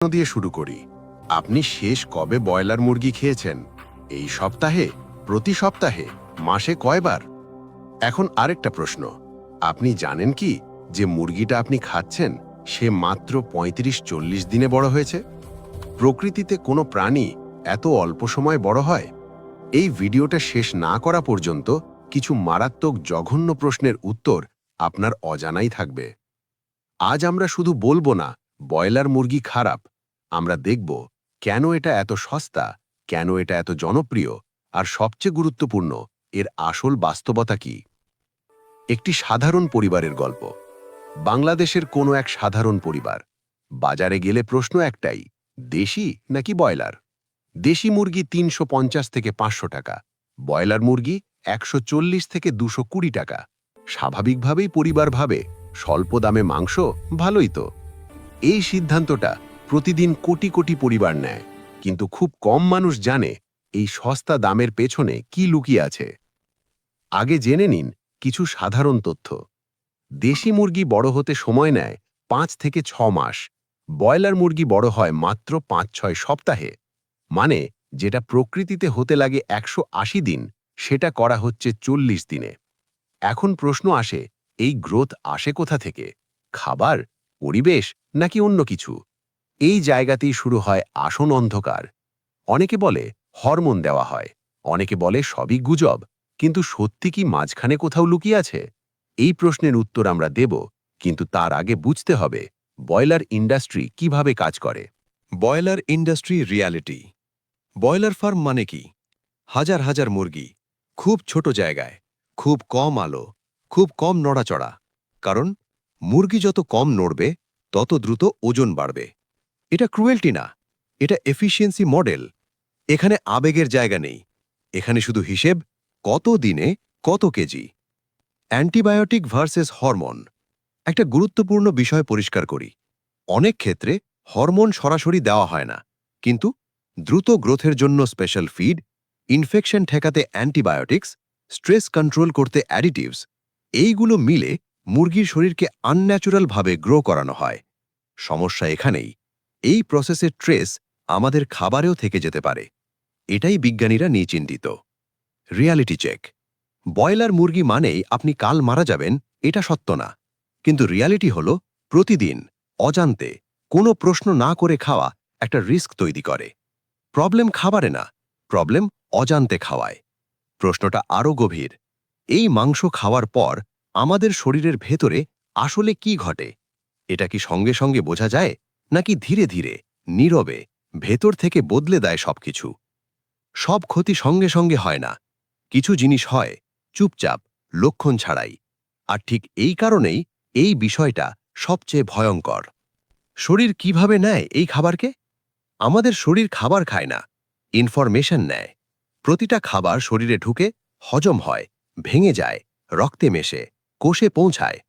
দিয়ে শুরু করি। আপনি শেষ কবে ব্রয়লার মুরগি খেয়েছেন? এই সপ্তাহে, প্রতি সপ্তাহে, মাসে কয়বার? এখন আরেকটা প্রশ্ন, আপনি জানেন কি যে মুরগিটা আপনি খাচ্ছেন সে মাত্র ৩৫-৪০ দিনে বড় হয়েছে? প্রকৃতিতে কোনো প্রাণী এত অল্প সময় বড় হয়? এই ভিডিওটা শেষ না করা পর্যন্ত কিছু মারাত্মক জঘন্য প্রশ্নের উত্তর আপনার অজানাই থাকবে। আজ আমরা শুধু বলবো না ব্রয়লার মুরগি খারাপ, আমরা দেখব কেন এটা এত সস্তা, কেন এটা এত জনপ্রিয়, আর সবচেয়ে গুরুত্বপূর্ণ এর আসল বাস্তবতা কি। একটি সাধারণ পরিবারের গল্প। বাংলাদেশের কোনো এক সাধারণ পরিবার। বাজারে গেলে প্রশ্ন একটাই, দেশি নাকি ব্রয়লার? দেশি মুরগি ৩৫০ থেকে ৫০০ টাকা, ব্রয়লার মুরগি ১৪০ থেকে ২২০ টাকা। স্বাভাবিকভাবেই পরিবার ভাবে স্বল্প দামে মাংস, ভালোই তো। এই সিদ্ধান্তটা প্রতিদিন কোটি কোটি পরিবার নেয়, কিন্তু খুব কম মানুষ জানে এই সস্তা দামের পেছনে কি লুকিয়ে আছে। আগে জেনে নিন কিছু সাধারণ তথ্য। দেশি মুরগি বড় হতে সময় নেয় ৫ থেকে ৬ মাস, ব্রয়লার মুরগি বড় হয় মাত্র ৫-৬ সপ্তাহে। মানে যেটা প্রকৃতিতে হতে লাগে ১৮০ দিন, সেটা করা হচ্ছে ৪০ দিনে। এখন প্রশ্ন আসে, এই গ্রোথ আসে কোথা থেকে? খাবার, পরিবেশ, নাকি অন্য কিছু? এই জায়গাতেই শুরু হয় আসন অন্ধকার। অনেকে বলে হরমোন দেওয়া হয়, অনেকে বলে সবই গুজব, কিন্তু সত্যি কি মাঝখানে কোথাও লুকিয়ে আছে? এই প্রশ্নের উত্তর আমরা দেব, কিন্তু তার আগে বুঝতে হবে ব্রয়লার ইন্ডাস্ট্রি কিভাবে কাজ করে। Broiler industry reality. Broiler farm মানে কি? হাজার হাজার মুরগি, খুব ছোট জায়গায়, খুব কম আলো, খুব কম নড়াচড়া। কারণ মুরগি যত কম নড়বে তত দ্রুত ওজন বাড়বে। এটা ক্রুয়েলটি না, এটা এফিসিয়েন্সি মডেল। এখানে আবেগের জায়গা নেই, এখানে শুধু হিসেব, কত দিনে কত কেজি। Antibiotic versus hormone. একটা গুরুত্বপূর্ণ বিষয় পরিষ্কার করি। অনেক ক্ষেত্রে হরমোন সরাসরি দেওয়া হয় না, কিন্তু দ্রুত গ্রোথের জন্য স্পেশাল ফিড, ইনফেকশন ঠেকাতে অ্যান্টিবায়োটিক্স, স্ট্রেস কন্ট্রোল করতে অ্যাডিটিভস, এইগুলো মিলে মুরগির শরীরকে আনন্যাচুরালভাবে গ্রো করানো হয়। সমস্যা এখানেই, এই প্রসেসের ট্রেস আমাদের খাবারেও থেকে যেতে পারে। এটাই বিজ্ঞানীরা নিয়ে চিন্তিত। Reality check. ব্রয়লার মুরগি মানেই আপনি কাল মারা যাবেন, এটা সত্য না। কিন্তু রিয়ালিটি হলো প্রতিদিন, অজান্তে, কোনো প্রশ্ন না করে খাওয়া একটা রিস্ক তৈরি করে। প্রবলেম খাবারে না, প্রবলেম অজান্তে খাওয়ায়। প্রশ্নটা আরও গভীর। এই মাংস খাওয়ার পর আমাদের শরীরের ভেতরে আসলে কি ঘটে? এটা কি সঙ্গে সঙ্গে বোঝা যায়, নাকি ধীরে ধীরে, নীরবে, ভেতর থেকে বদলে দেয় সবকিছু? সব ক্ষতি সঙ্গে সঙ্গে হয় না, কিছু জিনিস হয় চুপচাপ, লক্ষণ ছাড়াই। আর ঠিক এই কারণেই এই বিষয়টা সবচেয়ে ভয়ঙ্কর। শরীর কিভাবে নেয় এই খাবারকে? আমাদের শরীর খাবার খায় না, ইনফরমেশন নেয়। প্রতিটা খাবার শরীরে ঢুকে, হজম হয়, ভেঙে যায়, রক্তে মেশে, কোষে পৌঁছায়।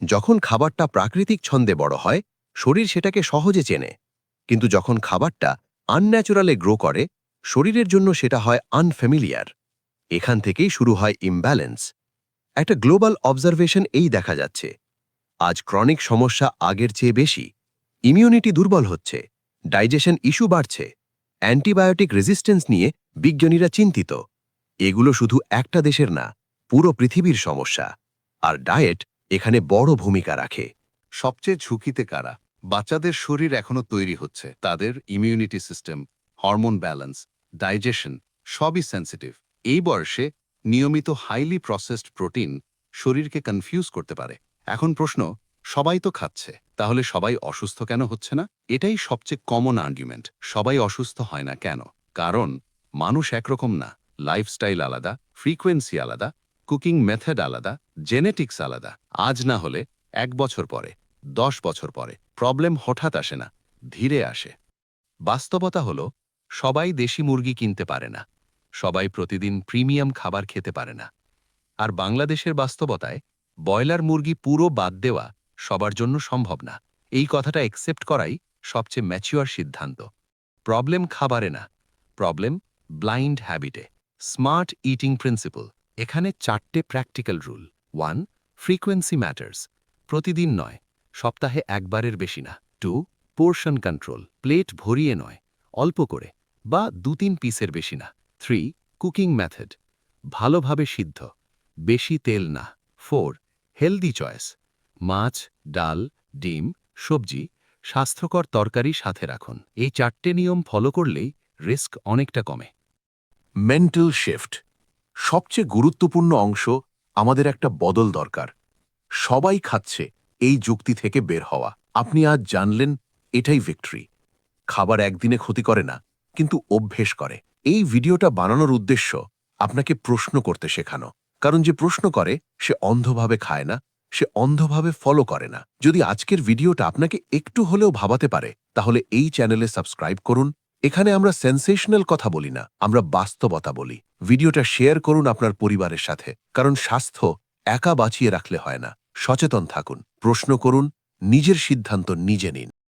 যখন খাবারটা প্রাকৃতিক ছন্দে বড় হয়, শরীর সেটাকে সহজে চেনে। কিন্তু যখন খাবারটা আনন্যাচুরালে গ্রো করে, শরীরের জন্য সেটা হয় আনফ্যামিলিয়ার। এখান থেকেই শুরু হয় ইমব্যালেন্স। একটা গ্লোবাল অবজারভেশন এই দেখা যাচ্ছে। আজ ক্রনিক সমস্যা আগের চেয়ে বেশি, ইমিউনিটি দুর্বল হচ্ছে, ডাইজেশন ইস্যু বাড়ছে, অ্যান্টিবায়োটিক রেজিস্ট্যান্স নিয়ে বিজ্ঞানীরা চিন্তিত। এগুলো শুধু একটা দেশের না, পুরো পৃথিবীর সমস্যা। আর ডায়েট এখানে বড় ভূমিকা রাখে। সবচেয়ে ঝুঁকিতে কারা? বাচ্চাদের শরীর এখনো তৈরি হচ্ছে, তাদের immunity system, hormone balance, digestion সবই সেন্সিটিভ। এই বয়সে নিয়মিত হাইলি প্রসেসড প্রোটিন শরীরকে কনফিউজ করতে পারে। এখন প্রশ্ন, সবাই তো খাচ্ছে, তাহলে সবাই অসুস্থ কেন হচ্ছে না? এটাই সবচেয়ে কমন আর্গুমেন্ট। সবাই অসুস্থ হয় না কেন? কারণ মানুষ একরকম না, লাইফস্টাইল আলাদা, ফ্রিকোয়েন্সি আলাদা, কুকিং মেথড আলাদা, জেনেটিক্স আলাদা। আজ না হলে ১ বছর পরে, ১০ বছর পরে প্রবলেম হঠাৎ আসে না, ধীরে আসে। বাস্তবতা হলো, সবাই দেশি মুরগি কিনতে পারে না, সবাই প্রতিদিন প্রিমিয়াম খাবার খেতে পারে না। আর বাংলাদেশের বাস্তবতায় ব্রয়লার মুরগি পুরো বাদ দেওয়া সবার জন্য সম্ভব না। এই কথাটা একসেপ্ট করাই সবচেয়ে ম্যাচিওর সিদ্ধান্ত। প্রবলেম খাবারে না, প্রবলেম ব্লাইন্ড হ্যাবিটে। Smart eating principle. এখানে ৪টে প্র্যাকটিক্যাল রুল। 1. Frequency matters. প্রতিদিন নয়, সপ্তাহে একবারের বেশি না। 2. পোর্শন কন্ট্রোল, প্লেট ভরিয়ে নয়, অল্প করে বা 2-3 পিসের বেশি না। 3. কুকিং মেথড, ভালোভাবে সিদ্ধ, বেশি তেল না। 4. হেলদি চয়েস, মাছ, ডাল, ডিম, সবজি, স্বাস্থ্যকর তরকারি সাথে রাখুন। এই 4টে নিয়ম ফলো করলেই রিস্ক অনেকটা কমে। মেন্টাল শিফট, সবচেয়ে গুরুত্বপূর্ণ অংশ। আমাদের একটা বদল দরকার। সবাই খাচ্ছে, এই যুক্তি থেকে বের হওয়া। আপনি আজ জানলেন, এটাই ভিক্টরি। খাবার একদিনে ক্ষতি করে না, কিন্তু অভ্যেস করে। এই ভিডিওটা বানানোর উদ্দেশ্য আপনাকে প্রশ্ন করতে শেখানো। কারণ যে প্রশ্ন করে সে অন্ধভাবে খায় না, সে অন্ধভাবে ফলো করে না। যদি আজকের ভিডিওটা আপনাকে একটু হলেও ভাবাতে পারে, তাহলে এই চ্যানেলে সাবস্ক্রাইব করুন। এখানে আমরা সেন্সেশনাল কথা বলি না, আমরা বাস্তবতা বলি। ভিডিওটা শেয়ার করুন আপনার পরিবারের সাথে, কারণ স্বাস্থ্য একা বাঁচিয়ে রাখলে হয় না। সচেতন থাকুন, প্রশ্ন করুন, নিজের সিদ্ধান্ত নিজে নিন।